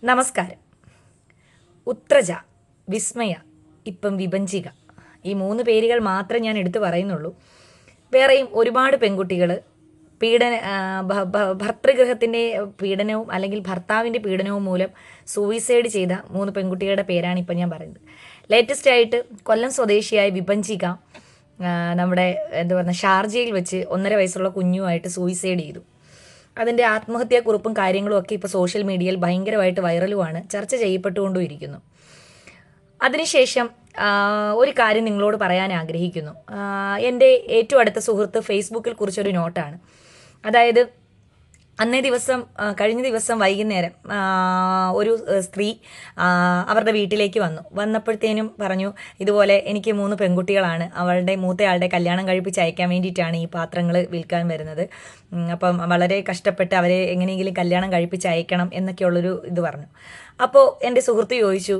നമസ്കാരം. ഉത്രജ, വിസ്മയ, ഇപ്പം വിഭജിക, ഈ 3 പേരുകൾ മാത്രം ഞാൻ എടുത്തു പറയുന്നുള്ളൂ. വേറെയും ഒരുപാട് പെൺകുട്ടികൾ ഭർതൃഗൃഹത്തിൻ്റെ പീഡനവും അല്ലെങ്കിൽ ഭർത്താവിൻ്റെ പീഡനവും മൂലം സൂയിസൈഡ് ചെയ്ത 3 പെൺകുട്ടികളുടെ പേരാണ് ഇപ്പം ഞാൻ പറയുന്നത്. ലേറ്റസ്റ്റ് ആയിട്ട് കൊല്ലം സ്വദേശിയായ വിഭജിക നമ്മുടെ ഷാർജയിൽ വെച്ച് 1.5 വയസ്സുള്ള കുഞ്ഞുമായിട്ട് സൂയിസൈഡ് ചെയ്തു. അതിൻ്റെ ആത്മഹത്യാക്കുറിപ്പും കാര്യങ്ങളും ഒക്കെ ഇപ്പോൾ സോഷ്യൽ മീഡിയയിൽ ഭയങ്കരമായിട്ട് വൈറലുമാണ്, ചർച്ച ചെയ്യപ്പെട്ടുകൊണ്ടും ഇരിക്കുന്നു. അതിനുശേഷം ഒരു കാര്യം നിങ്ങളോട് പറയാൻ ആഗ്രഹിക്കുന്നു. എൻ്റെ ഏറ്റവും അടുത്ത സുഹൃത്ത് ഫേസ്ബുക്കിൽ കുറിച്ചൊരു നോട്ടാണ്. അതായത് കഴിഞ്ഞ ദിവസം വൈകുന്നേരം ഒരു സ്ത്രീ അവരുടെ വീട്ടിലേക്ക് വന്നപ്പോഴത്തേനും പറഞ്ഞു, ഇതുപോലെ എനിക്ക് 3 പെൺകുട്ടികളാണ്, അവളുടെ മൂത്തയാളുടെ കല്യാണം കഴിപ്പിച്ച് അയക്കാൻ വേണ്ടിയിട്ടാണ് ഈ പാത്രങ്ങൾ വിൽക്കാൻ വരുന്നത്. അപ്പം വളരെ കഷ്ടപ്പെട്ട് അവരെ എങ്ങനെയെങ്കിലും കല്യാണം കഴിപ്പിച്ച് അയക്കണം എന്നൊക്കെയുള്ളൊരു ഇത് പറഞ്ഞു. അപ്പോൾ എൻ്റെ സുഹൃത്ത് ചോദിച്ചു,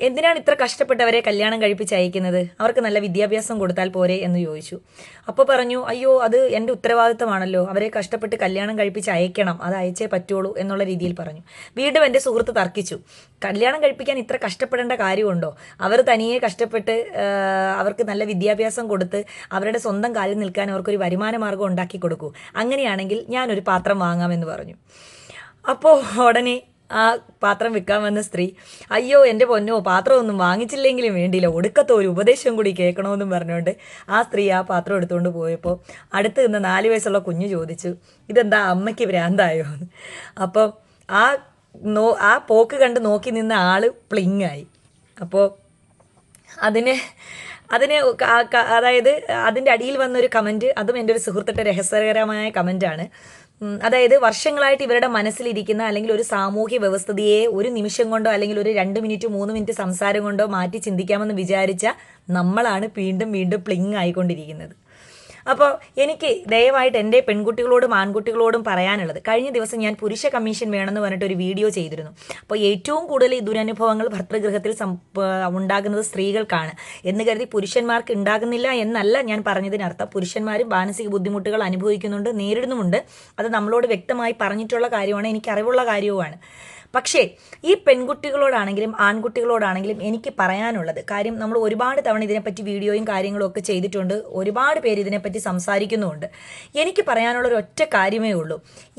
എന്തിനാണ് ഇത്ര കഷ്ടപ്പെട്ടവരെ കല്യാണം കഴിപ്പിച്ച് അയക്കുന്നത്, അവർക്ക് നല്ല വിദ്യാഭ്യാസം കൊടുത്താൽ പോരെ എന്ന് ചോദിച്ചു. അപ്പോൾ പറഞ്ഞു, അയ്യോ അത് എൻ്റെ ഉത്തരവാദിത്തമാണല്ലോ, അവരെ കഷ്ടപ്പെട്ട് കല്യാണം കഴിപ്പിച്ച് അയക്കണം, അത് അയച്ചേ പറ്റുള്ളൂ എന്നുള്ള രീതിയിൽ പറഞ്ഞു. വീണ്ടും എൻ്റെ സുഹൃത്ത് തർക്കിച്ചു, കല്യാണം കഴിപ്പിക്കാൻ ഇത്ര കഷ്ടപ്പെടേണ്ട കാര്യമുണ്ടോ, അവർ തനിയെ കഷ്ടപ്പെട്ട് അവർക്ക് നല്ല വിദ്യാഭ്യാസം കൊടുത്ത് അവരുടെ സ്വന്തം കാലിൽ നിൽക്കാൻ അവർക്കൊരു വരുമാന മാർഗം ഉണ്ടാക്കി കൊടുക്കൂ, അങ്ങനെയാണെങ്കിൽ ഞാനൊരു പാത്രം വാങ്ങാമെന്ന് പറഞ്ഞു. അപ്പോൾ ഉടനെ ആ പാത്രം വിൽക്കാൻ വന്ന സ്ത്രീ, അയ്യോ എൻ്റെ പൊന്നോ, പാത്രമൊന്നും വാങ്ങിച്ചില്ലെങ്കിലും വേണ്ടിയില്ല, ഒടുക്കത്തെ ഒരു ഉപദേശം കൂടി കേൾക്കണമെന്നും പറഞ്ഞുകൊണ്ട് ആ സ്ത്രീ ആ പാത്രം എടുത്തുകൊണ്ട് പോയപ്പോൾ അടുത്ത് നിന്ന് 4 വയസ്സുള്ള കുഞ്ഞ് ചോദിച്ചു, ഇതെന്താ അമ്മയ്ക്ക് ഭ്രാന്തായോ? അപ്പം ആ പോക്ക് കണ്ട് നോക്കി നിന്ന ആള് പ്ലിങ്ങായി. അപ്പോൾ അതിന് അതായത് അതിൻ്റെ അടിയിൽ വന്നൊരു കമൻറ്റ്, അതും എൻ്റെ ഒരു സുഹൃത്തിൻ്റെ രഹസ്യകരമായ കമൻറ്റാണ്. അതായത് വർഷങ്ങളായിട്ട് ഇവരുടെ മനസ്സിലിരിക്കുന്ന അല്ലെങ്കിൽ ഒരു സാമൂഹ്യ വ്യവസ്ഥിതിയെ ഒരു നിമിഷം കൊണ്ടോ അല്ലെങ്കിൽ ഒരു 2 മിനിറ്റ് 3 മിനിറ്റ് സംസാരം കൊണ്ടോ മാറ്റി ചിന്തിക്കാമെന്ന് വിചാരിച്ച നമ്മളാണ് വീണ്ടും വീണ്ടും പ്ലിങ് ആയിക്കൊണ്ടിരിക്കുന്നത്. അപ്പോൾ എനിക്ക് ദയവായിട്ട് എൻ്റെ പെൺകുട്ടികളോടും ആൺകുട്ടികളോടും പറയാനുള്ളത്, കഴിഞ്ഞ ദിവസം ഞാൻ പുരുഷ കമ്മീഷൻ വേണമെന്ന് പറഞ്ഞിട്ട് ഒരു വീഡിയോ ചെയ്തിരുന്നു. അപ്പോൾ ഏറ്റവും കൂടുതൽ ഈ ദുരനുഭവങ്ങൾ ഭർതൃഗൃഹത്തിൽ ഉണ്ടാകുന്നത് സ്ത്രീകൾക്കാണ് എന്ന് കരുതി പുരുഷന്മാർക്ക് ഉണ്ടാകുന്നില്ല എന്നല്ല ഞാൻ പറഞ്ഞതിനർത്ഥം. പുരുഷന്മാരും മാനസിക ബുദ്ധിമുട്ടുകൾ അനുഭവിക്കുന്നുണ്ട്, നേരിടുന്നുമുണ്ട്. അത് നമ്മളോട് വ്യക്തമായി പറഞ്ഞിട്ടുള്ള കാര്യമാണ്, എനിക്ക് അറിവുള്ള കാര്യവുമാണ്. പക്ഷേ ഈ പെൺകുട്ടികളോടാണെങ്കിലും ആൺകുട്ടികളോടാണെങ്കിലും എനിക്ക് പറയാനുള്ളത് കാര്യം, നമ്മൾ ഒരുപാട് തവണ ഇതിനെപ്പറ്റി വീഡിയോയും കാര്യങ്ങളും ഒക്കെ ചെയ്തിട്ടുണ്ട്, ഒരുപാട് പേര് ഇതിനെപ്പറ്റി സംസാരിക്കുന്നുമുണ്ട്. എനിക്ക് പറയാനുള്ളൊരു ഒറ്റ കാര്യമേ ഉള്ളൂ,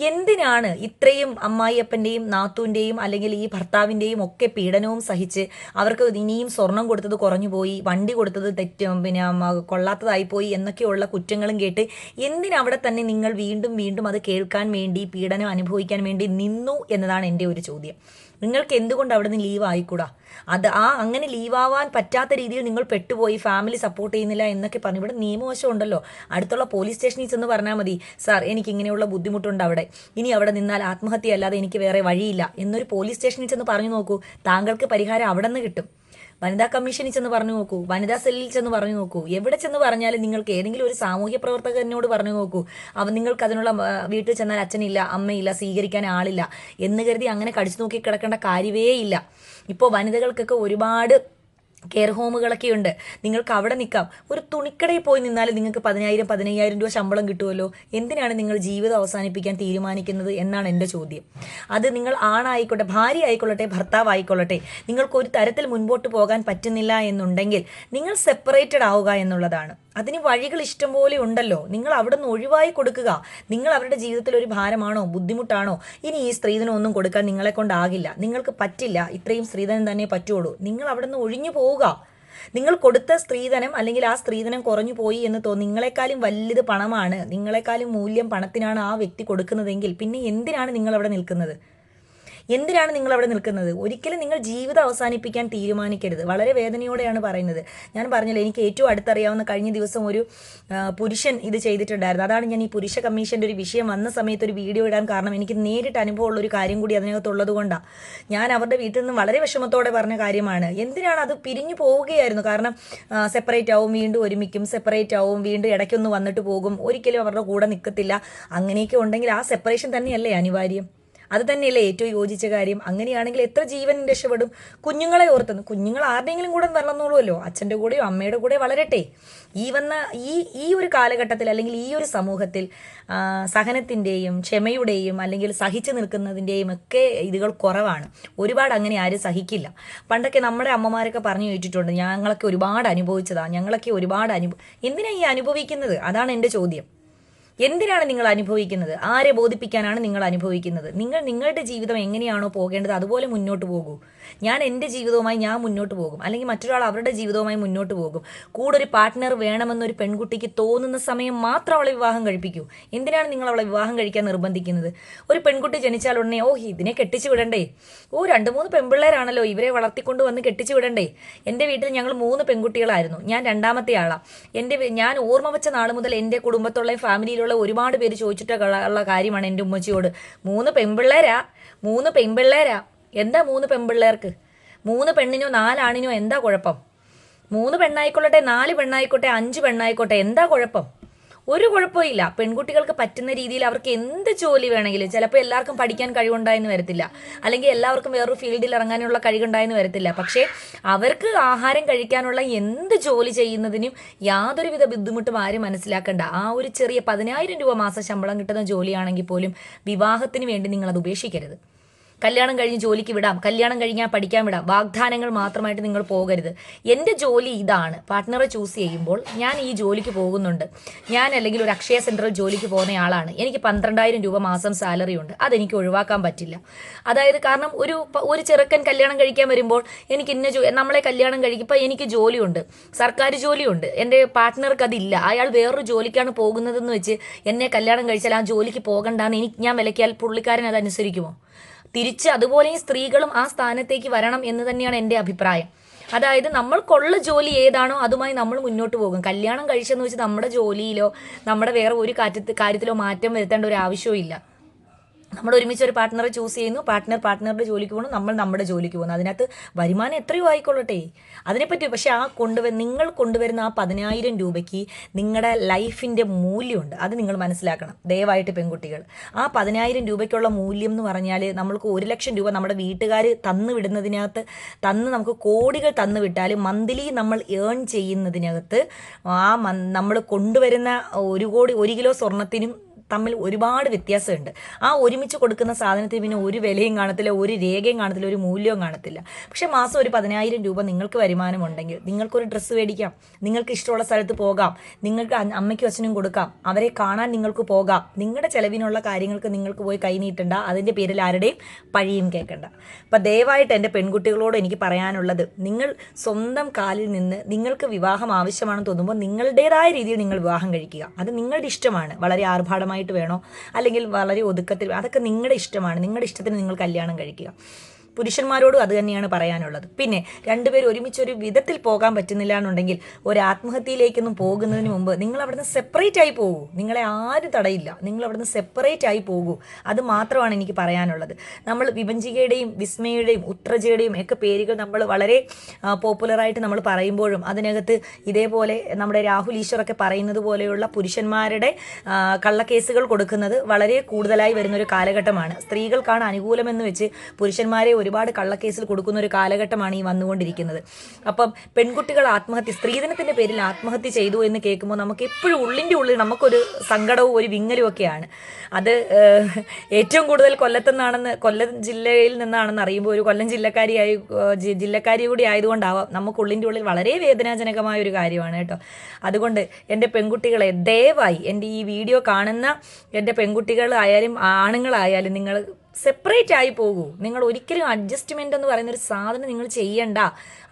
എന്തിനാണ് ഇത്രയും അമ്മായിയപ്പൻ്റെയും നാത്തൂൻ്റെയും അല്ലെങ്കിൽ ഈ ഭർത്താവിൻ്റെയും ഒക്കെ പീഡനവും സഹിച്ച് അവർക്ക് ഇനിയും സ്വർണം കൊടുത്തത് കുറഞ്ഞു പോയി, വണ്ടി കൊടുത്തത് കൊള്ളാത്തതായിപ്പോയി എന്നൊക്കെയുള്ള കുറ്റങ്ങളും കേട്ട് എന്തിനവിടെ തന്നെ നിങ്ങൾ വീണ്ടും വീണ്ടും അത് കേൾക്കാൻ വേണ്ടി, പീഡനം അനുഭവിക്കാൻ വേണ്ടി നിന്നു എന്നതാണ് എൻ്റെ ഒരു ചോദ്യം. നിങ്ങൾക്ക് എന്തുകൊണ്ട് അവിടെ നിന്ന് ലീവ് ആയിക്കൂടാ? അങ്ങനെ ലീവാവാൻ പറ്റാത്ത രീതിയിൽ നിങ്ങൾ പെട്ടുപോയി, ഫാമിലി സപ്പോർട്ട് ചെയ്യുന്നില്ല എന്നൊക്കെ പറഞ്ഞു. ഇവിടെ നിയമവശം ഉണ്ടല്ലോ, അടുത്തുള്ള പോലീസ് സ്റ്റേഷനിൽ ചെന്ന് പറഞ്ഞാൽ മതി, സാർ എനിക്ക് ഇങ്ങനെയുള്ള ബുദ്ധിമുട്ടുണ്ട് അവിടെ, ഇനി അവിടെ നിന്നാൽ ആത്മഹത്യ അല്ലാതെ എനിക്ക് വേറെ വഴിയില്ല എന്നൊരു പോലീസ് സ്റ്റേഷനിൽ ചെന്ന് പറഞ്ഞു നോക്കൂ, താങ്കൾക്ക് പരിഹാരം അവിടെ നിന്ന് കിട്ടും. വനിതാ കമ്മീഷനിൽ ചെന്ന് പറഞ്ഞു നോക്കൂ, വനിതാ സെല്ലിൽ ചെന്ന് പറഞ്ഞു നോക്കൂ, എവിടെ ചെന്ന് പറഞ്ഞാലും നിങ്ങൾക്ക് ഏതെങ്കിലും ഒരു സാമൂഹ്യ പ്രവർത്തകനോട് പറഞ്ഞു നോക്കൂ, നിങ്ങൾക്ക് അതിനുള്ള വീട്ടിൽ ചെന്നാൽ അച്ഛനില്ല, അമ്മയില്ല, സ്വീകരിക്കാൻ ആളില്ല എന്ന് കരുതി അങ്ങനെ കടിച്ചു നോക്കി കിടക്കേണ്ട കാര്യമേ ഇല്ല. ഇപ്പോൾ വനിതകൾക്കൊക്കെ ഒരുപാട് കെയർ ഹോമുകളൊക്കെ ഉണ്ട്, നിങ്ങൾക്ക് അവിടെ നിൽക്കാം. ഒരു തുണിക്കടയിൽ പോയി നിന്നാൽ നിങ്ങൾക്ക് 10,000-15,000 രൂപ ശമ്പളം കിട്ടുമല്ലോ. എന്തിനാണ് നിങ്ങൾ ജീവിതം അവസാനിപ്പിക്കാൻ തീരുമാനിക്കുന്നത് എന്നാണ് എൻ്റെ ചോദ്യം. അത് നിങ്ങൾ ആണായിക്കോട്ടെ, ഭാര്യ ആയിക്കൊള്ളട്ടെ, ഭർത്താവ് ആയിക്കൊള്ളട്ടെ, നിങ്ങൾക്ക് ഒരു തരത്തിൽ മുൻപോട്ട് പോകാൻ പറ്റുന്നില്ല എന്നുണ്ടെങ്കിൽ നിങ്ങൾ സെപ്പറേറ്റഡ് ആവുക എന്നുള്ളതാണ്. അതിന് വഴികൾ ഇഷ്ടംപോലെ ഉണ്ടല്ലോ, നിങ്ങൾ അവിടെ നിന്ന് ഒഴിവായി കൊടുക്കുക. നിങ്ങൾ അവരുടെ ജീവിതത്തിൽ ഒരു ഭാരമാണോ, ബുദ്ധിമുട്ടാണോ, ഇനി ഈ സ്ത്രീധനം ഒന്നും കൊടുക്കാൻ നിങ്ങളെ കൊണ്ടാകില്ല, നിങ്ങൾക്ക് പറ്റില്ല, ഇത്രയും സ്ത്രീധനം തന്നെ പറ്റുള്ളൂ, നിങ്ങൾ അവിടെ നിന്ന് ഒഴിഞ്ഞു പോവുക. നിങ്ങൾ കൊടുത്ത സ്ത്രീധനം അല്ലെങ്കിൽ ആ സ്ത്രീധനം കുറഞ്ഞു പോയി എന്ന് തോന്നി, നിങ്ങളെക്കാളും വലുത് പണമാണ്, നിങ്ങളെക്കാളും മൂല്യം പണത്തിനാണ് ആ വ്യക്തി കൊടുക്കുന്നതെങ്കിൽ പിന്നെ എന്തിനാണ് നിങ്ങൾ അവിടെ നിൽക്കുന്നത്? ഒരിക്കലും നിങ്ങൾ ജീവിതം അവസാനിപ്പിക്കാൻ തീരുമാനിക്കരുത്. വളരെ വേദനയോടെയാണ് പറയുന്നത്. ഞാൻ പറഞ്ഞല്ലോ, എനിക്ക് ഏറ്റവും അടുത്തറിയാവുന്ന കഴിഞ്ഞ ദിവസം ഒരു പുരുഷൻ ഇത് ചെയ്തിട്ടുണ്ടായിരുന്നു. അതാണ് ഞാൻ ഈ പുരുഷ കമ്മീഷൻ്റെ ഒരു വിഷയം വന്ന സമയത്ത് ഒരു വീഡിയോ ഇടാൻ കാരണം. എനിക്ക് നേരിട്ട് അനുഭവമുള്ള ഒരു കാര്യം കൂടി അതിനകത്തുള്ളത് കൊണ്ടാണ്. ഞാൻ അവരുടെ വീട്ടിൽ നിന്ന് വളരെ വിഷമത്തോടെ പറഞ്ഞ കാര്യമാണ്. എന്തിനാണ് അത് പിരിഞ്ഞു പോവുകയായിരുന്നു. കാരണം സെപ്പറേറ്റ് ആവും, വീണ്ടും ഒരുമിക്കും, സെപ്പറേറ്റ് ആവും, വീണ്ടും ഇടയ്ക്കൊന്ന് വന്നിട്ട് പോകും, ഒരിക്കലും അവരുടെ കൂടെ നിൽക്കത്തില്ല. അങ്ങനെയൊക്കെ ഉണ്ടെങ്കിൽ ആ സെപ്പറേഷൻ തന്നെയല്ലേ അനിവാര്യം? അത് തന്നെയല്ലേ ഏറ്റവും യോജിച്ച കാര്യം. അങ്ങനെയാണെങ്കിൽ എത്ര ജീവൻ രക്ഷപ്പെടും? കുഞ്ഞുങ്ങളെ ഓർത്തുന്നു. കുഞ്ഞുങ്ങൾ ആരുടെയെങ്കിലും കൂടെ വളർന്നോളൂല്ലോ, അച്ഛൻ്റെ കൂടെയോ അമ്മയുടെ കൂടെ വളരട്ടെ. ഈ വന്ന ഈ ഒരു കാലഘട്ടത്തിൽ അല്ലെങ്കിൽ ഈ ഒരു സമൂഹത്തിൽ സഹനത്തിൻ്റെയും ക്ഷമയുടെയും അല്ലെങ്കിൽ സഹിച്ചു നിൽക്കുന്നതിൻ്റെയും ഒക്കെ ഇതുകൾ കുറവാണ്. ഒരുപാട് അങ്ങനെ ആരും സഹിക്കില്ല. പണ്ടൊക്കെ നമ്മുടെ അമ്മമാരൊക്കെ പറഞ്ഞു കേട്ടിട്ടുണ്ട്, ഞങ്ങളൊക്കെ ഒരുപാട് അനുഭവിച്ചതാണ്, ഞങ്ങളൊക്കെ ഒരുപാട് എന്തിനാണ് ഈ അനുഭവിക്കുന്നത്? അതാണ് എൻ്റെ ചോദ്യം. എന്തിനാണ് നിങ്ങൾ അനുഭവിക്കുന്നത്? ആരെ ബോധിപ്പിക്കാനാണ് നിങ്ങൾ അനുഭവിക്കുന്നത്? നിങ്ങളുടെ ജീവിതം എങ്ങനെയാണോ പോകേണ്ടത് അതുപോലെ മുന്നോട്ട് പോകൂ. ഞാൻ എൻ്റെ ജീവിതവുമായി ഞാൻ മുന്നോട്ട് പോകും, അല്ലെങ്കിൽ മറ്റൊരാൾ അവരുടെ ജീവിതവുമായി മുന്നോട്ട് പോകും. കൂടെ ഒരു പാർട്ട്ണർ വേണമെന്നൊരു പെൺകുട്ടിക്ക് തോന്നുന്ന സമയം മാത്രം അവളെ വിവാഹം കഴിപ്പിക്കൂ. എന്തിനാണ് നിങ്ങൾ അവളെ വിവാഹം കഴിക്കാൻ നിർബന്ധിക്കുന്നത്? ഒരു പെൺകുട്ടി ജനിച്ചാൽ ഉടനെ ഇതിനെ കെട്ടിച്ചു വിടണ്ടേ? 2-3 പെൺപിള്ളേരാണല്ലോ, ഇവരെ വളർത്തിക്കൊണ്ട് വന്ന് കെട്ടിച്ചു വിടണ്ടേ? എൻ്റെ വീട്ടിൽ ഞങ്ങൾ 3 പെൺകുട്ടികളായിരുന്നു, ഞാൻ രണ്ടാമത്തെ ആളാണ്. ഞാൻ ഓർമ്മ വെച്ച നാൾ മുതൽ എൻ്റെ കുടുംബത്തുള്ള ഫാമിലിയിലുള്ള ഒരുപാട് പേര് ചോദിച്ചിട്ടുള്ള കാര്യമാണ് എൻ്റെ ഉമ്മച്ചിയോട്. 3 പെൺപിള്ളേരാ. എന്താ 3 പെൺപിള്ളേർക്ക്? 3 പെണ്ണിനോ 4 ആണിനോ എന്താ കുഴപ്പം? 3 പെണ്ണായിക്കൊള്ളട്ടെ, 4 പെണ്ണായിക്കോട്ടെ, 5 പെണ്ണായിക്കോട്ടെ, എന്താ കുഴപ്പം? ഒരു കുഴപ്പമില്ല. പെൺകുട്ടികൾക്ക് പറ്റുന്ന രീതിയിൽ അവർക്ക് എന്ത് ജോലി വേണമെങ്കിലും, ചിലപ്പോൾ എല്ലാവർക്കും പഠിക്കാൻ കഴിവുണ്ടായെന്ന് വരത്തില്ല, അല്ലെങ്കിൽ എല്ലാവർക്കും വേറൊരു ഫീൽഡിൽ ഇറങ്ങാനുള്ള കഴിവുണ്ടായെന്ന് വരത്തില്ല. പക്ഷേ അവർക്ക് ആഹാരം കഴിക്കാനുള്ള എന്ത് ജോലി ചെയ്യുന്നതിനും യാതൊരുവിധ ബുദ്ധിമുട്ടും ആരും മനസ്സിലാക്കേണ്ട. ആ ഒരു ചെറിയ 10,000 രൂപ മാസം ശമ്പളം കിട്ടുന്ന ജോലിയാണെങ്കിൽ പോലും വിവാഹത്തിന് വേണ്ടി നിങ്ങളത് ഉപേക്ഷിക്കരുത്. കല്യാണം കഴിഞ്ഞ് ജോലിക്ക് വിടാം, കല്യാണം കഴിഞ്ഞാൽ പഠിക്കാൻ വിടാം, വാഗ്ദാനങ്ങൾ മാത്രമായിട്ട് നിങ്ങൾ പോകരുത്. എൻ്റെ ജോലി ഇതാണ്. പാർട്ട്ണറെ ചൂസ് ചെയ്യുമ്പോൾ ഞാൻ ഈ ജോലിക്ക് പോകുന്നുണ്ട്, ഞാൻ അല്ലെങ്കിൽ ഒരു അക്ഷയ സെൻറ്ററിൽ ജോലിക്ക് പോകുന്ന ആളാണ്, എനിക്ക് 12,000 രൂപ മാസം സാലറി ഉണ്ട്, അതെനിക്ക് ഒഴിവാക്കാൻ പറ്റില്ല. അതായത് കാരണം ഒരു ചെറുക്കൻ കല്യാണം കഴിക്കാൻ വരുമ്പോൾ എനിക്ക് നമ്മളെ കല്യാണം കഴിക്കുമ്പോൾ എനിക്ക് ജോലിയുണ്ട്, സർക്കാർ ജോലിയുണ്ട്, എൻ്റെ പാർട്ട്ണർക്ക് അതില്ല, അയാൾ വേറൊരു ജോലിക്കാണ് പോകുന്നതെന്ന് വെച്ച് എന്നെ കല്യാണം കഴിച്ചാൽ ആ ജോലിക്ക് പോകണ്ടെന്ന് ഞാൻ വിലക്കിയാൽ പുള്ളിക്കാരൻ അത് അനുസരിക്കുമോ? തിരിച്ച് അതുപോലെയും സ്ത്രീകളും ആ സ്ഥാനത്തേക്ക് വരണം എന്ന് തന്നെയാണ് എൻ്റെ അഭിപ്രായം. അതായത് നമ്മൾക്കുള്ള ജോലി ഏതാണോ അതുമായി നമ്മൾ മുന്നോട്ട് പോകും. കല്യാണം കഴിച്ചെന്ന് വെച്ച് നമ്മുടെ ജോലിയിലോ നമ്മുടെ വേറെ ഒരു കാര്യത്തിലോ മാറ്റം വരുത്തേണ്ട ഒരു ആവശ്യവും ഇല്ല. നമ്മൾ ഒരുമിച്ച് ഒരു പാർട്ട്ണറെ ചൂസ് ചെയ്യുന്നു, പാർട്ട്ണറുടെ ജോലിക്ക് പോകുന്നു, നമ്മൾ നമ്മുടെ ജോലിക്ക് പോകുന്നു. അതിനകത്ത് വരുമാനം എത്രയോ ആയിക്കൊള്ളട്ടെ, അതിനെപ്പറ്റി. പക്ഷെ നിങ്ങൾ കൊണ്ടുവരുന്ന ആ 10,000 രൂപയ്ക്ക് നിങ്ങളുടെ ലൈഫിൻ്റെ മൂല്യമുണ്ട്, അത് നിങ്ങൾ മനസ്സിലാക്കണം ദയവായിട്ട് പെൺകുട്ടികൾ. ആ 10,000 രൂപയ്ക്കുള്ള മൂല്യം എന്ന് പറഞ്ഞാൽ നമ്മൾക്ക് 1,00,000 രൂപ നമ്മുടെ വീട്ടുകാർ നമുക്ക് കോടികൾ തന്നു വിട്ടാൽ മന്ത്ലി നമ്മൾ ഏൺ ചെയ്യുന്നതിനകത്ത് നമ്മൾ കൊണ്ടുവരുന്ന 1 കിലോ സ്വർണത്തിനും തമ്മിൽ ഒരുപാട് വ്യത്യാസമുണ്ട്. ആ ഒരുമിച്ച് കൊടുക്കുന്ന സാധനത്തിന് പിന്നെ ഒരു വിലയും കാണത്തില്ല, ഒരു രേഖയും കാണത്തില്ല, ഒരു മൂല്യവും കാണത്തില്ല. പക്ഷേ മാസം ഒരു 10,000 രൂപ നിങ്ങൾക്ക് വരുമാനമുണ്ടെങ്കിൽ നിങ്ങൾക്കൊരു ഡ്രസ്സ് മേടിക്കാം, നിങ്ങൾക്ക് ഇഷ്ടമുള്ള സ്ഥലത്ത് പോകാം, നിങ്ങൾക്ക് അമ്മയ്ക്കും അച്ഛനും കൊടുക്കാം, അവരെ കാണാൻ നിങ്ങൾക്ക് പോകാം. നിങ്ങളുടെ ചിലവിനുള്ള കാര്യങ്ങൾക്ക് നിങ്ങൾക്ക് പോയി കൈ നീട്ടണ്ട, അതിൻ്റെ പേരിൽ ആരുടെയും പഴിയും കേൾക്കണ്ട. അപ്പം ദയവായിട്ട് എൻ്റെ പെൺകുട്ടികളോട് എനിക്ക് പറയാനുള്ളത്, നിങ്ങൾ സ്വന്തം കാലിൽ നിന്ന് നിങ്ങൾക്ക് വിവാഹം ആവശ്യമാണെന്ന് തോന്നുമ്പോൾ നിങ്ങളുടേതായ രീതിയിൽ നിങ്ങൾ വിവാഹം കഴിക്കുക. അത് നിങ്ങളുടെ ഇഷ്ടമാണ്. വളരെ ആർഭാടമായി വേണോ അല്ലെങ്കിൽ വളരെ ഒതുക്കത്തിൽ, അതൊക്കെ നിങ്ങളുടെ ഇഷ്ടമാണ്. നിങ്ങളുടെ ഇഷ്ടത്തിന് നിങ്ങൾ കല്യാണം കഴിക്കുക. പുരുഷന്മാരോടും അത് തന്നെയാണ് പറയാനുള്ളത്. പിന്നെ രണ്ടുപേരും ഒരുമിച്ചൊരു വിധത്തിൽ പോകാൻ പറ്റുന്നില്ല എന്നുണ്ടെങ്കിൽ ഒരു ആത്മഹത്യയിലേക്കൊന്നും പോകുന്നതിന് മുമ്പ് നിങ്ങൾ അവിടുന്ന് സെപ്പറേറ്റ് ആയി പോകൂ. നിങ്ങളെ ആരും തടയില്ല, നിങ്ങൾ അവിടുന്ന് സെപ്പറേറ്റ് ആയി പോകൂ. അത് മാത്രമാണ് എനിക്ക് പറയാനുള്ളത്. നമ്മൾ വിഭജികയുടെയും വിസ്മയുടെയും ഉത്രജയുടെയും ഒക്കെ പേരുകൾ നമ്മൾ വളരെ പോപ്പുലറായിട്ട് നമ്മൾ പറയുമ്പോഴും അതിനകത്ത് ഇതേപോലെ നമ്മുടെ രാഹുൽ ഈശ്വറൊക്കെ പറയുന്നത് പോലെയുള്ള പുരുഷന്മാരുടെ കള്ളക്കേസുകൾ കൊടുക്കുന്നത് വളരെ കൂടുതലായി വരുന്നൊരു കാലഘട്ടമാണ്. സ്ത്രീകൾക്കാണ് അനുകൂലമെന്ന് വെച്ച് പുരുഷന്മാരെ ഒരുപാട് കള്ളക്കേസിൽ കൊടുക്കുന്ന ഒരു കാലഘട്ടമാണ് ഈ വന്നുകൊണ്ടിരിക്കുന്നത്. അപ്പം പെൺകുട്ടികൾ സ്ത്രീധനത്തിൻ്റെ പേരിൽ ആത്മഹത്യ ചെയ്തു എന്ന് കേൾക്കുമ്പോൾ നമുക്ക് എപ്പോഴും ഉള്ളിൻ്റെ ഉള്ളിൽ നമുക്കൊരു സങ്കടവും ഒരു വിങ്ങലും ഒക്കെയാണ്. അത് ഏറ്റവും കൂടുതൽ കൊല്ലം ജില്ലയിൽ നിന്നാണെന്ന് അറിയുമ്പോൾ ഒരു കൊല്ലം ജില്ലക്കാരി കൂടി ആയതുകൊണ്ടാവാം നമുക്ക് ഉള്ളിൻ്റെ ഉള്ളിൽ വളരെ വേദനാജനകമായ ഒരു കാര്യമാണ് കേട്ടോ. അതുകൊണ്ട് എൻ്റെ പെൺകുട്ടികളെ ദയവായി എൻ്റെ ഈ വീഡിയോ കാണുന്ന എൻ്റെ പെൺകുട്ടികളായാലും ആണുങ്ങളായാലും നിങ്ങൾ സെപ്പറേറ്റ് ആയി പോകൂ. നിങ്ങൾ ഒരിക്കലും അഡ്ജസ്റ്റ്മെൻ്റ് എന്ന് പറയുന്നൊരു സാധനം നിങ്ങൾ ചെയ്യണ്ട.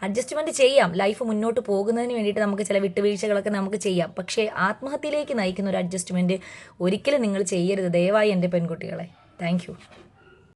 അഡ്ജസ്റ്റ്മെൻറ്റ് ചെയ്യാം, ലൈഫ് മുന്നോട്ട് പോകുന്നതിന് വേണ്ടിയിട്ട് നമുക്ക് ചില വിട്ടുവീഴ്ചകളൊക്കെ നമുക്ക് ചെയ്യാം. പക്ഷേ ആത്മഹത്യയിലേക്ക് നയിക്കുന്ന ഒരു അഡ്ജസ്റ്റ്മെൻറ്റ് ഒരിക്കലും നിങ്ങൾ ചെയ്യരുത് ദയവായി എൻ്റെ പെൺകുട്ടികളെ. താങ്ക്